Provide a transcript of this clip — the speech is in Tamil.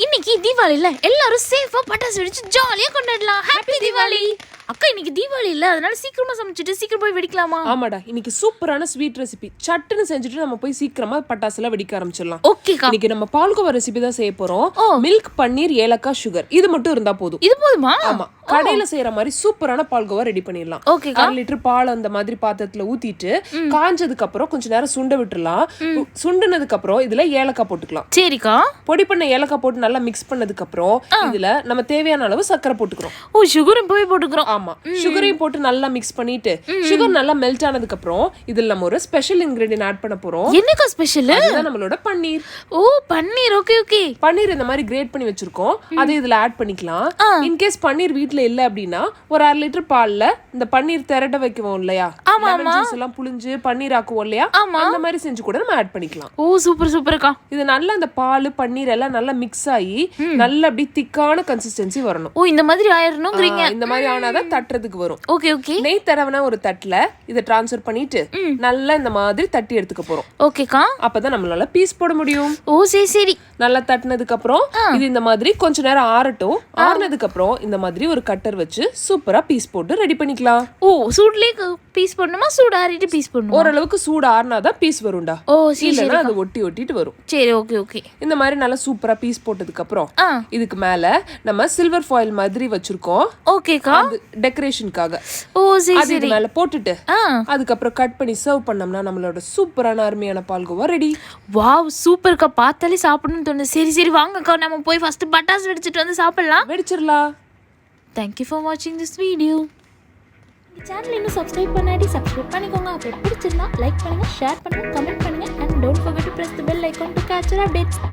இன்னைக்கு தீபாவளில எல்லாரும் சேஃபா பட்டாசு வெடிச்சு ஜாலியா கொண்டாடலாம். ஹாப்பி தீபாவளி. அக்கா இன்னைக்கு தீபாவளி இல்ல, அதனால சீக்கிரமா சமைச்சிட்டு சீக்கிரம் போய் வெடிக்கலாமா? ஆமாடா, இன்னைக்கு சூப்பரான ஸ்வீட் ரெசிபி. சட்டுன்னு செஞ்சுட்டு நம்ம போய் சீக்கிரமா பட்டாசுல வெடிக்க ஆரம்பிச்சிடலாம். ஓகேக்கா. இன்னைக்கு நம்ம பால்கோவா ரெசிபி தான் செய்ய போறோம். மில்க், பன்னீர், ஏலக்காய், சுகர் இது மட்டும் இருந்தா போதும். இது போதுமா? ஆமா, கடையில செய்யற மாதிரி சூப்பரான பால்கோவா ரெடி பண்ணிடலாம். 1 லிட்டர் பால் அந்த மாதிரி பாத்திரத்துல ஊத்திட்டு காஞ்சதுக்கு அப்புறம் கொஞ்ச நேரம் சுண்ட விட்டுறலாம். சுண்டுனதுக்கு அப்புறம் இதுல ஏலக்காய் போட்டுக்கலாம். சரிக்கா. பொடி பண்ண ஏலக்காய் போட்டு நல்லா மிக்ஸ் பண்ணதுக்கு அப்புறம் இதுல நம்ம தேவையான அளவு சர்க்கரை போட்டுக்கிறோம். ஓ, சுகரும் போய் போட்டுக்கிறோம். ஆமா, சுகரையும் போட்டு நல்லா மிக்ஸ் பண்ணிட்டு சுகர் நல்லா மெல்ட் ஆனதுக்கு அப்புறம் இதுல நம்ம ஒரு ஸ்பெஷல் இன்கிரிடியன்ட் ஆட் பண்ண போறோம். என்னக்கா ஸ்பெஷல்? அதுதான் நம்மளோட பன்னீர். ஓ, பன்னீர். Okay okay. பன்னீர் இந்த மாதிரி கிரேட் பண்ணி வச்சிருக்கோம், அதை இதுல ஆட் பண்ணிக்கலாம். இன் கேஸ் பன்னீர் வீட்ல இல்ல அப்படின்னா ஒரு 1/2 லிட்டர் பால்ல இந்த பன்னீர் திரட்ட வைக்குவோம் இல்லையா, லெமன் ஜூஸ் எல்லாம் புளிஞ்சு பன்னீர் ஆக்குவோம் இல்லையா, அந்த மாதிரி செஞ்சு கூட நம்ம ஆட் பண்ணிக்கலாம். ஓ, சூப்பர் சூப்பர்க்கா. இது நல்லா இந்த பால் பன்னீர் எல்லாம் நல்லா மிக்ஸ் ஆகி நல்லா அப்படி திக்கான கன்சிஸ்டன்சி வரணும். ஓ, இந்த மாதிரி ஆயிரணும்ங்கறீங்க. இந்த மாதிரி ஆனாதான் தட்டுறதுக்கு வரும். Okay okay. நெய் தடவன ஒரு தட்டுல இத ட்ரான்ஸ்ஃபர் பண்ணிட்டு நல்லா இந்த மாதிரி தட்டி எடுத்துக்க போறோம். ஓகேக்கா. அப்பதான் நம்மளால பீஸ் போட முடியும். ஓ, சரி சரி. நல்லா தட்டினதுக்கு அப்புறம் இது இந்த மாதிரி கொஞ்ச நேரம் ஆறட்டும். ஆறுனதுக்கு அப்புறம் இந்த மாதிரி ஒரு கட்டர் வச்சு சூப்பரா பீஸ் போட்டு ரெடி பண்ணிக்கலாம். ஓ, சூட்லயே பீஸ் பண்ணணுமா, சூடு ஆறிட்டு பீஸ் பண்ணணுமா? ஓரளவுக்கு சூடு ஆறுனாதான் பீஸ் வரும்டா. ஓ, சரி சரி. அது ஒட்டி ஒட்டிட்டு வரும். சரி, ஓகே ஓகே. இந்த மாதிரி நல்லா சூப்பரா பீஸ் போட்டதுக்கு அப்புறம் இதுக்கு மேல நம்ம சில்வர் ஃபாயில் மாதிரி வச்சிருக்கோம். ஓகேக்கா. அது டெக்கரேஷனுக்காக. ஓ, சரி அது சரி. மேல போட்டுட்டு அதுக்கப்புறம் கட் பண்ணி சர்வ் பண்ணோம்னா நம்மளோட சூப்பரான அருமையான பால்கோவா ரெடி. வாவ், சூப்பர்க்கா. பார்த்தாலே சாப்பிடணும்னு தோணுது. சரி சரி, வாங்கக்கா நம்ம போய் ஃபர்ஸ்ட் பட்டாசு வெடிச்சிட்டு வந்து சாப்பிடலாம். வெடிச்சிடலாம். Thank you for watching this video. இந்த சேனல் இன்னும் சப்ஸ்கிரைப் பண்ணாட்டி சப்ஸ்கிரைப் பண்ணிக்கோங்க. அப்படி பிடிச்சிருந்தா லைக் பண்ணுங்க, ஷேர் பண்ணுங்க, கமெண்ட் பண்ணுங்க and don't forget to press the bell icon to catch our updates.